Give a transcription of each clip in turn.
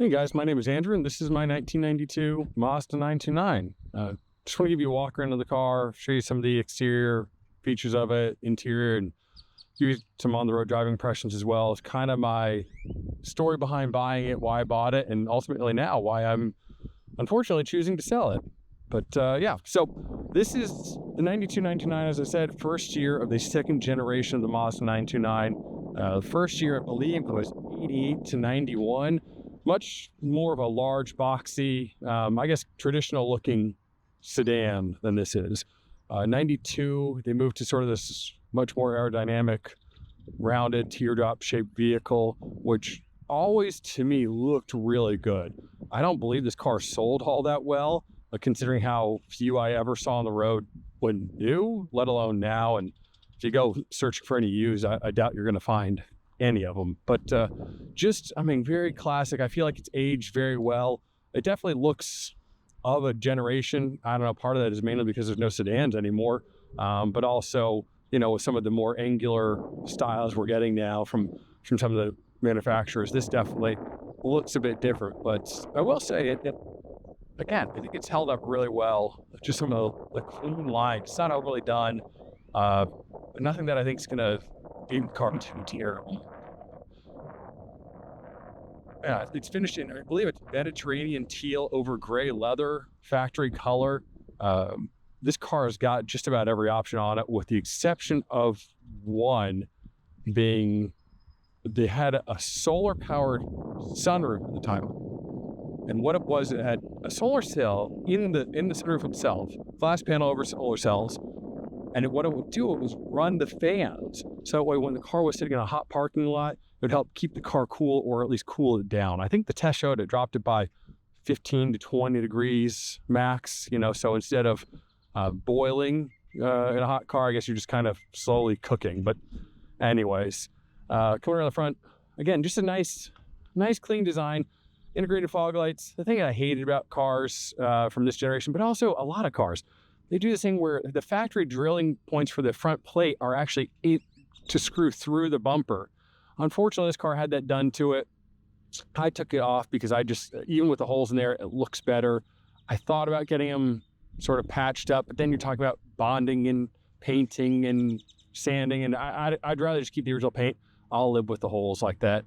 Hey guys, my name is Andrew, and this is my 1992 Mazda 929. Just want to give you a walk around of the car, show you some of the exterior features of it, interior, and give you some on-the-road driving impressions as well. It's kind of my story behind buying it, why I bought it, and ultimately now why I'm unfortunately choosing to sell it. But yeah, so this is the 9299, as I said, first year of the second generation of the Mazda 929. The first year, I believe, was 88 to 91. Much more of a large, boxy, I guess, traditional-looking sedan than this is. 92, they moved to sort of this much more aerodynamic, rounded, teardrop-shaped vehicle, which always, to me, looked really good. I don't believe this car sold all that well, considering how few I ever saw on the road when new, let alone now. And if you go searching for any used, I doubt you're going to find any of them. But just, I mean, very classic. I feel like it's aged very well. It definitely looks of a generation. I don't know, part of that is mainly because there's no sedans anymore, but also, you know, with some of the more angular styles we're getting now from some of the manufacturers, this definitely looks a bit different. But I will say it again, I think it's held up really well. Just some of the clean lines. It's not overly done. Nothing that I think is going to be car too terrible. Yeah, it's finished in, I believe it's Mediterranean teal over gray leather, factory color. This car has got just about every option on it, with the exception of one being they had a solar-powered sunroof at the time. And what it was, it had a solar cell in the sunroof itself, glass panel over solar cells. And what it would do, it was run the fans. So that way, when the car was sitting in a hot parking lot, it would help keep the car cool, or at least cool it down. I think the test showed it dropped it by 15 to 20 degrees max, you know, so instead of boiling in a hot car, I guess you're just kind of slowly cooking. But anyways, coming around the front, again, just a nice clean design, integrated fog lights. The thing I hated about cars from this generation, but also a lot of cars, they do this thing where the factory drilling points for the front plate are actually to screw through the bumper. Unfortunately, this car had that done to it. I took it off because I just, even with the holes in there, it looks better. I thought about getting them sort of patched up, but then you're talking about bonding and painting and sanding, and I'd rather just keep the original paint. I'll live with the holes like that.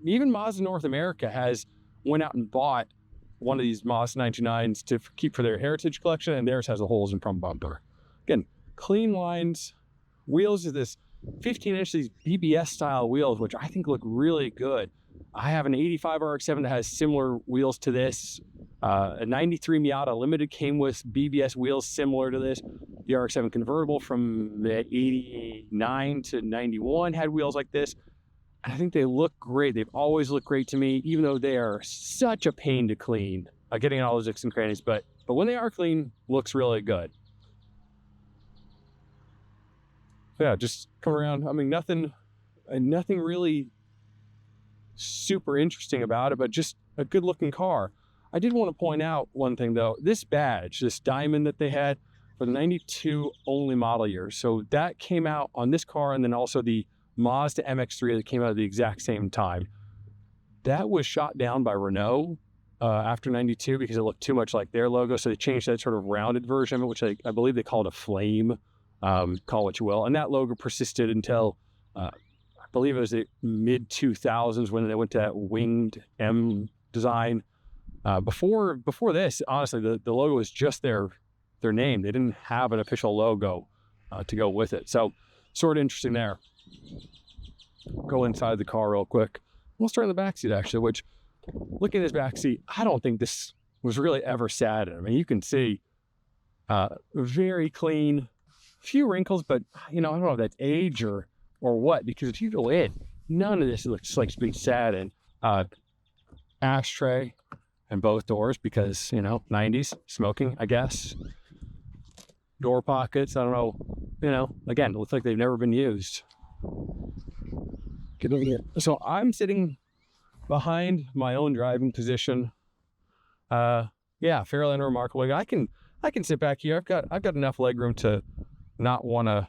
Even Mazda North America went out and bought one of these Mazda 929s to keep for their heritage collection, and theirs has the holes in front bumper. Again, clean lines. Wheels are this 15-inch, these BBS style wheels, which I think look really good. I have an 85 RX-7 that has similar wheels to this. A 93 Miata Limited came with BBS wheels similar to this. The RX-7 convertible from the 89 to 91 had wheels like this. And I think they look great. They've always looked great to me, even though they are such a pain to clean, getting in all those nooks and crannies. But when they are clean, looks really good. Yeah, just come around. I mean, nothing really super interesting about it, but just a good looking car. I did want to point out one thing though. This badge, this diamond that they had for the 92 only model year. So that came out on this car, and then also the Mazda MX-3 that came out at the exact same time. That was shot down by Renault after 92 because it looked too much like their logo. So they changed that sort of rounded version of it, which I believe they called a flame, call what you will. And that logo persisted until, I believe it was the mid-2000s when they went to that winged M design. Before this, honestly, the logo was just their name. They didn't have an official logo to go with it. So sort of interesting there. Go inside the car real quick. We'll start in the back seat actually, which, looking at this back seat, I don't think this was really ever sat in. I mean, you can see very clean, few wrinkles, but you know, I don't know if that's age or what, because if you go in, none of this looks like it's being sat in. Ashtray in both doors because, you know, 90s smoking, I guess. Door pockets, I don't know, you know, again, it looks like they've never been used. Get over here. So I'm sitting behind my own driving position. Yeah, fairly unremarkable. I can sit back here. I've got enough leg room to not want to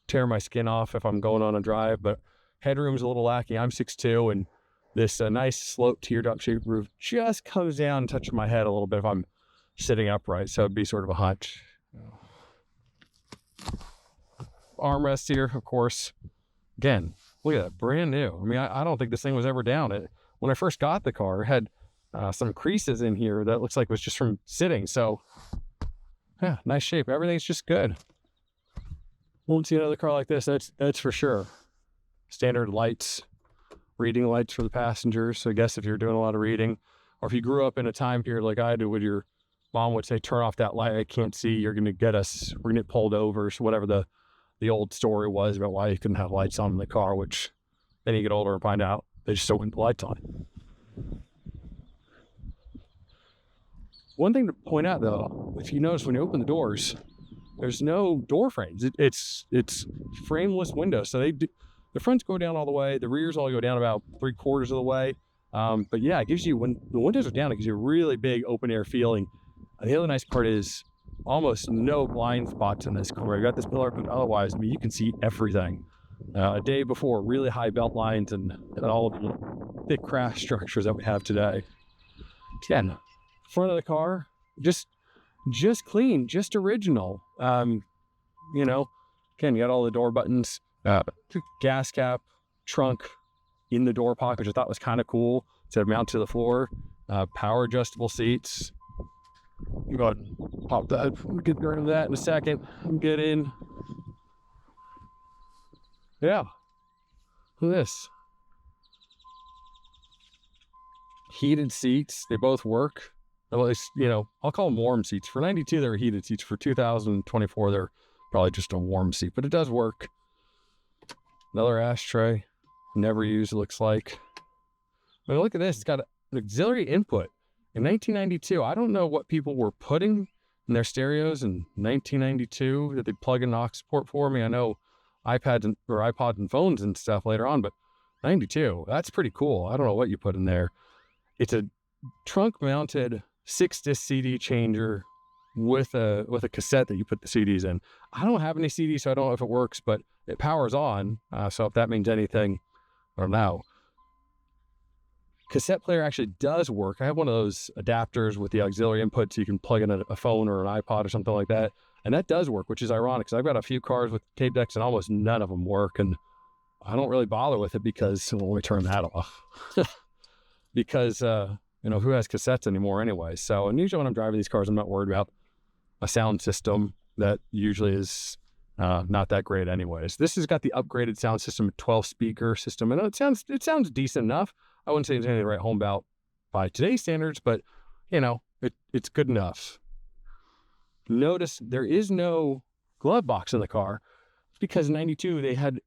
tear my skin off if I'm going on a drive, but headroom's a little lacking. I'm 6'2", and This nice slope teardrop shaped roof just comes down and touches my head a little bit if I'm sitting upright. So it'd be sort of a hunch. Armrest here, of course. Again, look at that, brand new. I mean, I don't think this thing was ever down. When I first got the car, it had some creases in here that looks like it was just from sitting. So yeah, nice shape. Everything's just good. Won't see another car like this, that's for sure. Standard lights, reading lights for the passengers. So I guess if you're doing a lot of reading, or if you grew up in a time period like I do, where your mom would say, turn off that light, I can't see, we're gonna get pulled over. So whatever the old story was about why you couldn't have lights on in the car, which then you get older and find out they just don't want the lights on. One thing to point out though, if you notice when you open the doors, there's no door frames. It's frameless windows. So the fronts go down all the way, the rears all go down about 3/4 of the way. But yeah, it gives you, when the windows are down, it gives you a really big open air feeling. And the other nice part is almost no blind spots in this car. You got this pillar, but otherwise, I mean, you can see everything. A day before, really high belt lines and all of the thick crash structures that we have today. Again, front of the car, just clean, just original. You know, again, you got all the door buttons, gas cap, trunk in the door pocket, which I thought was kind of cool. Instead of mount to the floor, power adjustable seats. You go ahead and pop that. We'll get rid of that in a second. Get in. Yeah. Look at this. Heated seats. They both work. At least, you know, I'll call them warm seats. For 92, they're heated seats. For 2024, they're probably just a warm seat, but it does work. Another ashtray. Never used, it looks like. I mean, look at this. It's got an auxiliary input. In 1992, I don't know what people were putting in their stereos in 1992 that they plug in aux port for. Me, I know iPads or iPods and phones and stuff later on, but 92, that's pretty cool. I don't know what you put in there. It's a trunk-mounted 6-disc CD changer with a cassette that you put the CDs in. I don't have any CDs, so I don't know if it works, but it powers on. So if that means anything, I don't know. Cassette player actually does work. I have one of those adapters with the auxiliary input so you can plug in a phone or an iPod or something like that. And that does work, which is ironic because I've got a few cars with tape decks and almost none of them work. And I don't really bother with it because, well, let me turn that off. Because, you know, who has cassettes anymore anyway? So, and usually when I'm driving these cars, I'm not worried about a sound system that usually is not that great anyways. This has got the upgraded sound system, 12 speaker system. And it sounds decent enough. I wouldn't say it's anything to write home about by today's standards, but you know, it's good enough. Notice there is no glove box in the car. It's because in 92 they had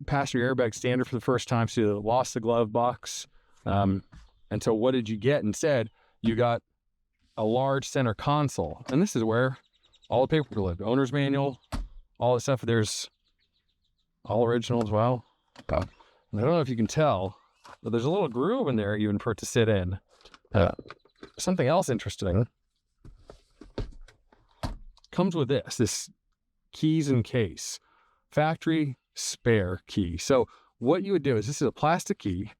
passenger airbag standard for the first time, so they lost the glove box. And so what did you get instead? You got a large center console, and this is where all the paperwork lived. Owner's manual, all the stuff. There's all original as well. I don't know if you can tell, but there's a little groove in there even for it to sit in. Something else interesting comes with this keys and case, factory spare key. So what you would do is, this is a plastic key.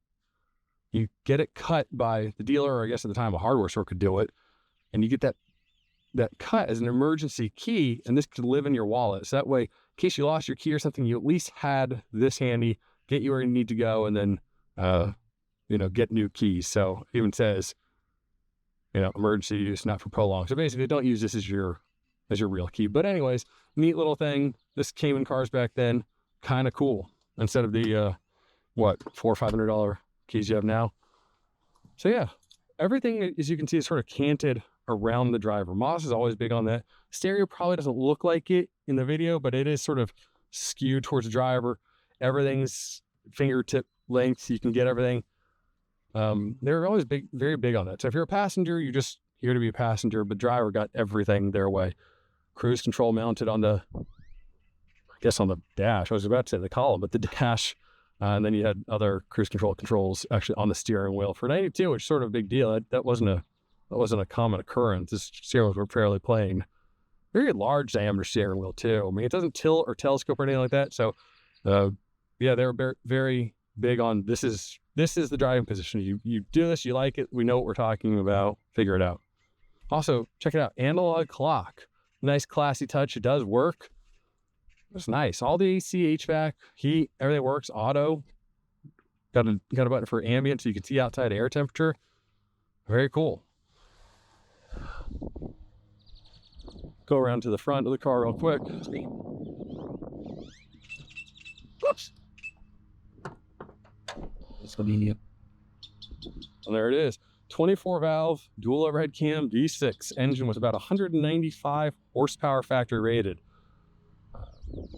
You get it cut by the dealer, or I guess at the time a hardware store could do it, and you get that cut as an emergency key, and this could live in your wallet. So that way, in case you lost your key or something, you at least had this handy, get you where you need to go, and then you know, get new keys. So it even says, you know, emergency use, not for prolonged. So basically, don't use this as your real key. But anyways, neat little thing. This came in cars back then, kind of cool. Instead of the what, $400 or $500 keys you have now. So yeah, everything, as you can see, is sort of canted around the driver. Mazda is always big on that. Stereo probably doesn't look like it in the video, but it is sort of skewed towards the driver. Everything's fingertip length. You can get everything. They're always very big on that. So if you're a passenger, you're just here to be a passenger, but driver got everything their way. Cruise control mounted on the, I guess on the dash. I was about to say the column, but the dash. And then you had other cruise control controls actually on the steering wheel for 92, which is sort of a big deal. That wasn't a common occurrence. The steering wheels were fairly plain. Very large diameter steering wheel too. I mean, it doesn't tilt or telescope or anything like that. So, yeah, they were very big on, this is This is the driving position. You do this, you like it, we know what we're talking about, figure it out. Also, check it out, analog clock. Nice classy touch, it does work. It's nice. All the AC, HVAC, heat, everything works, auto. Got a button for ambient so you can see outside air temperature. Very cool. Go around to the front of the car real quick. Oops. And there it is. 24 valve, dual overhead cam, V6 engine with about 195 horsepower factory rated.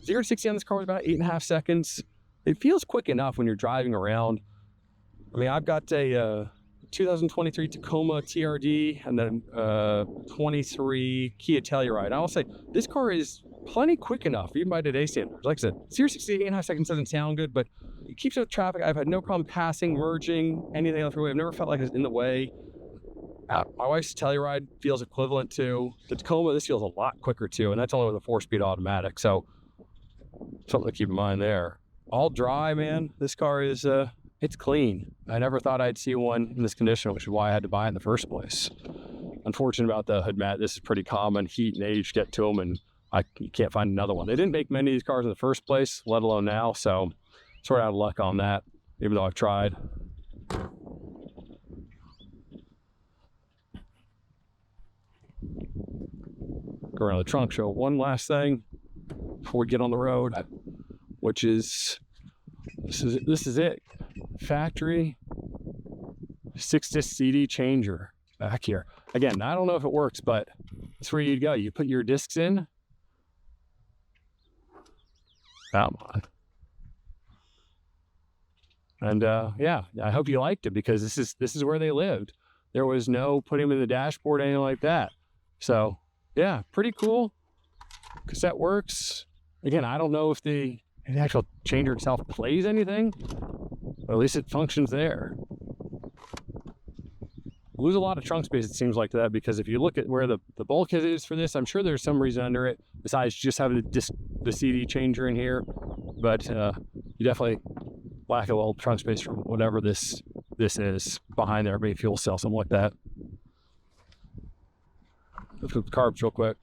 0 to 60 on this car was about 8.5 seconds. It feels quick enough when you're driving around. I mean, I've got a 2023 Tacoma TRD and then 23 Kia Telluride. I will say this car is plenty quick enough, even by today's standards. Like I said, 0 to 60, 8.5 seconds doesn't sound good, but it keeps up with traffic. I've had no problem passing, merging, anything on the freeway. I've never felt like it's in the way. My wife's Telluride feels equivalent to the Tacoma. This feels a lot quicker too, and that's only with a 4-speed automatic. So something to keep in mind there. All dry, man. This car is, it's clean. I never thought I'd see one in this condition, which is why I had to buy it in the first place. Unfortunate about the hood mat. This is pretty common. Heat and age get to them, and you can't find another one. They didn't make many of these cars in the first place, let alone now. So sort of out of luck on that, even though I've tried. Go around the trunk, show one last thing before we get on the road, which is this is it. Factory 6-disc CD changer back here. Again, I don't know if it works, but that's where you'd go. You put your discs in. Come on. And yeah, I hope you liked it, because this is where they lived. There was no putting them in the dashboard, anything like that. So yeah, pretty cool. Cassette works. Again, I don't know if the actual changer itself plays anything, but at least it functions there. Lose a lot of trunk space, it seems like, to that, because if you look at where the bulkhead is for this, I'm sure there's some reason under it besides just having the CD changer in here. But you definitely lack a little trunk space from whatever this is behind there, maybe fuel cell, something like that. Let's look at the carbs real quick.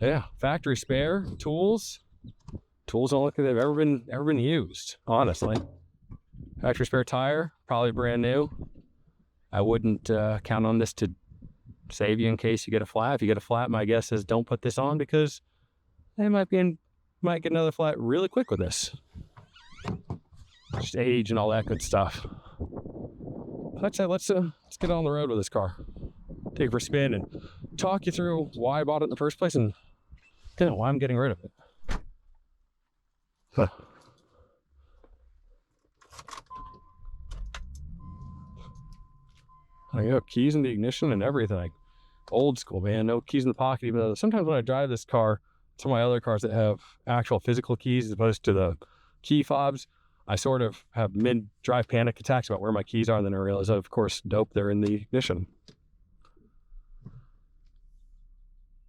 Yeah, factory spare tools. Tools don't look like they've ever been used, honestly. Factory spare tire, probably brand new. I wouldn't count on this to save you in case you get a flat. If you get a flat, my guess is don't put this on, because they might get another flat really quick with this. Just age and all that good stuff. Let's get on the road with this car. Take it for a spin and talk you through why I bought it in the first place and why I'm getting rid of it. Huh. I got keys in the ignition and everything. Old school, man. No keys in the pocket, even though sometimes when I drive this car, some of my other cars that have actual physical keys as opposed to the key fobs, I sort of have mid-drive panic attacks about where my keys are, and then I realize, of course, dope, they're in the ignition.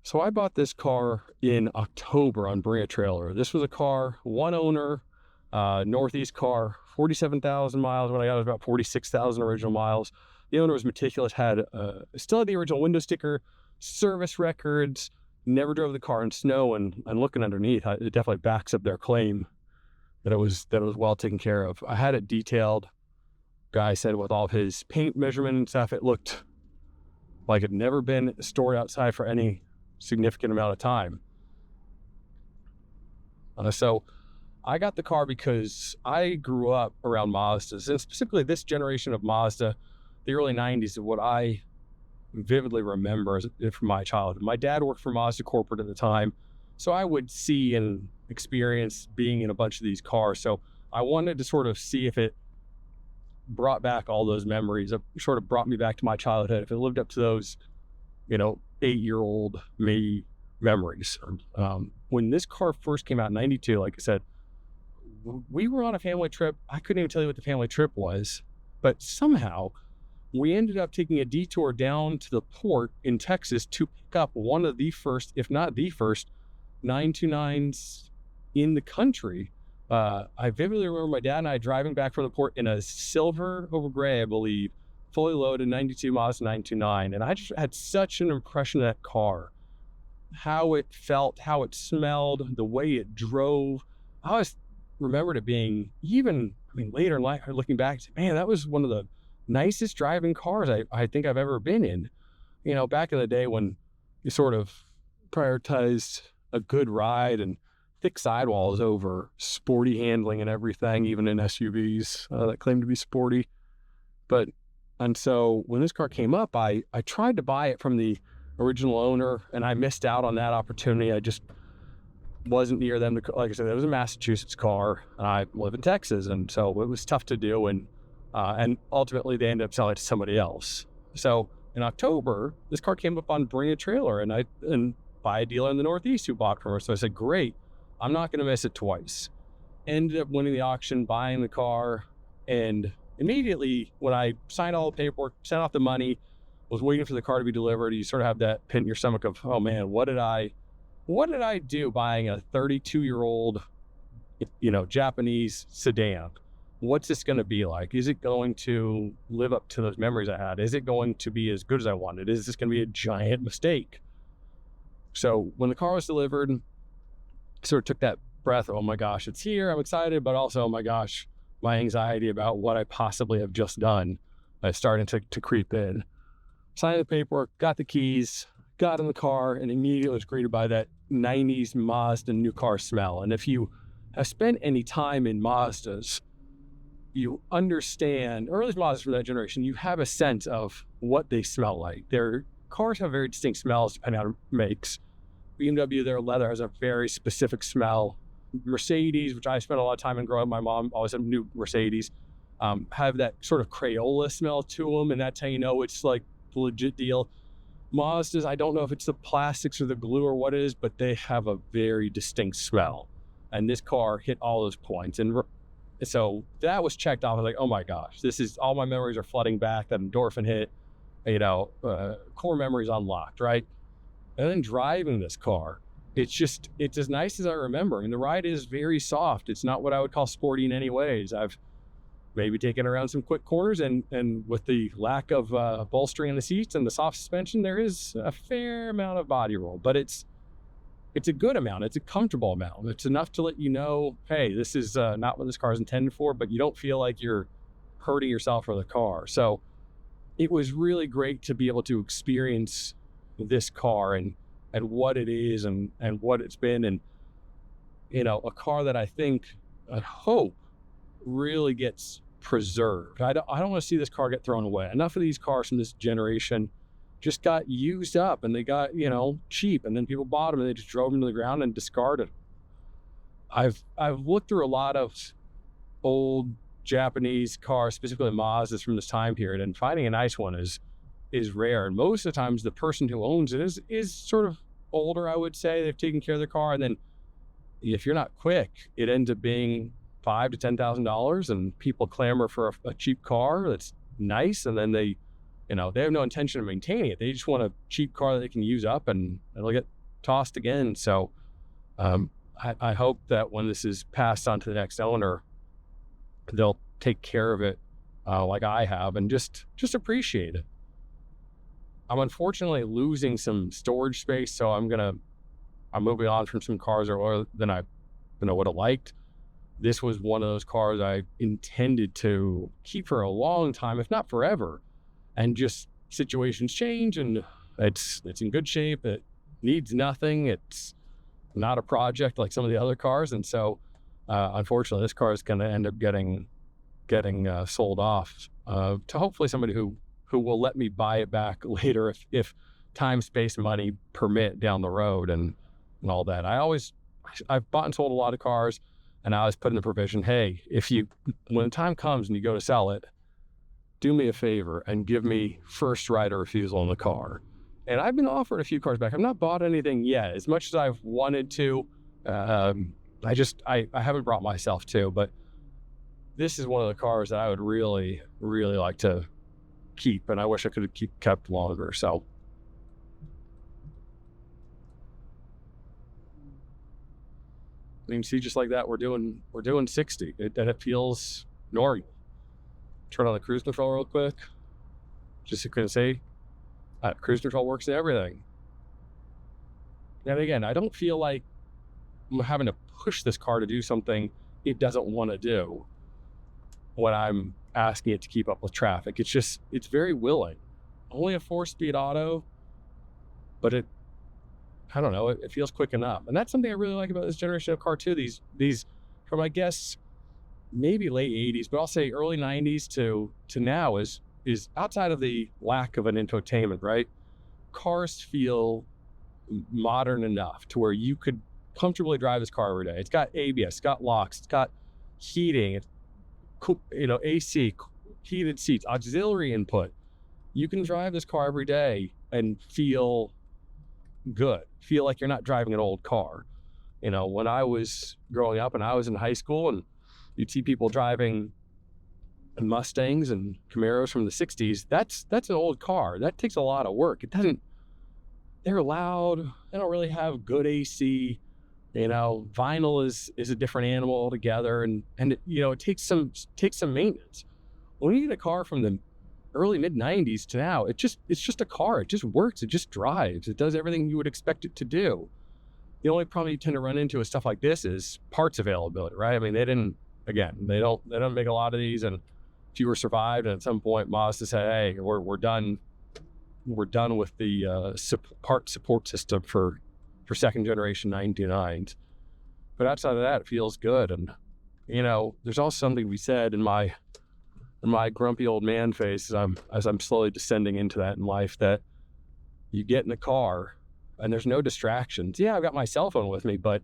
So I bought this car in October on Bring a Trailer. This was a car, one owner, Northeast car, 47,000 miles. When I got it, it was about 46,000 original miles. The owner was meticulous, still had the original window sticker, service records, never drove the car in snow, and looking underneath, it definitely backs up their claim that it was well taken care of. I had it detailed. Guy said with all of his paint measurement and stuff, it looked like it had never been stored outside for any significant amount of time. So I got the car because I grew up around Mazdas, and specifically this generation of Mazda, the early 90s, is what I vividly remember from my childhood. My dad worked for Mazda corporate at the time, so I would see and experience being in a bunch of these cars. So I wanted to sort of see if it brought back all those memories. It sort of brought me back to my childhood, if it lived up to those, 8-year-old me memories. When this car first came out in 92, like I said, we were on a family trip. I couldn't even tell you what the family trip was, but somehow we ended up taking a detour down to the port in Texas to pick up one of the first, if not the first, 929s in the country I vividly remember my dad and I driving back from the port in a silver over gray, I believe, fully loaded 92 Mazda 929. And I just had such an impression of that car, how it felt, how it smelled, the way it drove. I always remembered it being, even, I mean, later in life, looking back, man, that was one of the nicest driving cars I think I've ever been in. You know, back in the day when you sort of prioritized a good ride and thick sidewalls over sporty handling and everything, even in SUVs that claim to be sporty. And so when this car came up, I tried to buy it from the original owner, and I missed out on that opportunity. I just wasn't near them. Like I said, it was a Massachusetts car, and I live in Texas, and so it was tough to do. And ultimately, they ended up selling it to somebody else. So in October, this car came up on Bring a Trailer, and by a dealer in the Northeast who bought from her. So I said, great, I'm not going to miss it twice. Ended up winning the auction, buying the car, and immediately when I signed all the paperwork, sent off the money, was waiting for the car to be delivered, you sort of have that pit in your stomach of, oh man, what did I do buying a 32-year-old, Japanese sedan? What's this going to be like? Is it going to live up to those memories I had? Is it going to be as good as I wanted? Is this going to be a giant mistake? So when the car was delivered, I sort of took that breath, oh my gosh, it's here, I'm excited, but also, oh my gosh, my anxiety about what I possibly have just done is starting to creep in. Signed the paperwork, got the keys, got in the car, and immediately was greeted by that 90s Mazda new car smell. And if you have spent any time in Mazdas, you understand, or at least Mazdas from that generation, you have a sense of what they smell like. Their cars have very distinct smells depending on makes. BMW, their leather has a very specific smell. Mercedes, which I spent a lot of time in growing up, my mom always had new Mercedes, have that sort of Crayola smell to them, and that's how you know it's like the legit deal. Mazdas, I don't know if it's the plastics or the glue or what it is, but they have a very distinct smell. And this car hit all those points. And so that was checked off. I was like, oh my gosh, this is, all my memories are flooding back, that endorphin hit, core memories unlocked, right? And then driving this car, it's as nice as I remember. I mean, the ride is very soft. It's not what I would call sporty in any ways. I've maybe taken around some quick corners, and with the lack of bolstering in the seats and the soft suspension, there is a fair amount of body roll, but it's a good amount. It's a comfortable amount. It's enough to let you know, hey, this is not what this car is intended for, but you don't feel like you're hurting yourself or the car. So it was really great to be able to experience this car and what it is and what it's been, and a car that I hope really gets preserved. I don't want to see this car get thrown away. Enough of these cars from this generation just got used up, and they got cheap, and then people bought them and they just drove them to the ground and discarded them. I've looked through a lot of old Japanese cars, specifically Mazdas from this time period, and finding a nice one is rare. And most of the times the person who owns it is sort of older, I would say. They've taken care of their car, and then if you're not quick, it ends up being $5,000 to $10,000, and people clamor for a cheap car that's nice, and then they have no intention of maintaining it. They just want a cheap car that they can use up, and it'll get tossed again. So I hope that when this is passed on to the next owner, they'll take care of it like I have, and just appreciate it. I'm unfortunately losing some storage space, so I'm moving on from some cars earlier than I would have liked. This was one of those cars I intended to keep for a long time, if not forever. And just situations change, and it's in good shape. It needs nothing. It's not a project like some of the other cars. And so, unfortunately, this car is going to end up getting sold off to hopefully somebody who will let me buy it back later if time, space, money permit down the road and all that. I've bought and sold a lot of cars, and I always put in the provision, hey, when the time comes and you go to sell it, do me a favor and give me first right of refusal on the car. And I've been offered a few cars back. I've not bought anything yet, as much as I've wanted to. I haven't brought myself to, but this is one of the cars that I would really, really like to keep, and I wish I could have kept longer. So And you can see just like that, we're doing 60, and it feels normal. Turn on the cruise control real quick. Just gonna say, cruise control works in everything. And again, I don't feel like I'm having to push this car to do something it doesn't want to do when I'm asking it to keep up with traffic. It's very willing. Only a 4-speed auto, but I don't know, it feels quick enough. And that's something I really like about this generation of car too. These from, I guess, maybe late 80s, but I'll say early 90s to now is outside of the lack of an infotainment, right? Cars feel modern enough to where you could comfortably drive this car every day. It's got ABS, it's got locks, it's got heating, it's AC, heated seats, auxiliary input. You can drive this car every day and feel good, feel like you're not driving an old car. When I was growing up and I was in high school, and you'd see people driving Mustangs and Camaros from the 60s, that's an old car. That takes a lot of work. They're loud. They don't really have good AC. Vinyl is a different animal altogether, and it takes some maintenance. When you get a car from the early mid 90s to now, it's just a car. It just works. It just drives. It does everything you would expect it to do. The only problem you tend to run into with stuff like this is parts availability, right? I mean, they don't make a lot of these, and if you were survived, and at some point Mazda said, hey, we're done with the part support system for second generation 929s. But outside of that, it feels good. And there's also something we said in my grumpy old man face as I'm slowly descending into that in life, that you get in the car and there's no distractions. Yeah, I've got my cell phone with me, but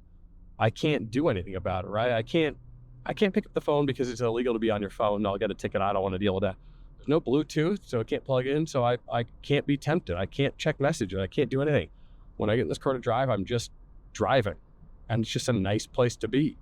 I can't do anything about it, right? I can't pick up the phone because it's illegal to be on your phone. No, I'll get a ticket. I don't want to deal with that. There's no Bluetooth, so it can't plug in. So I can't be tempted. I can't check messages. I can't do anything. When I get in this car to drive, I'm just driving, and it's just a nice place to be.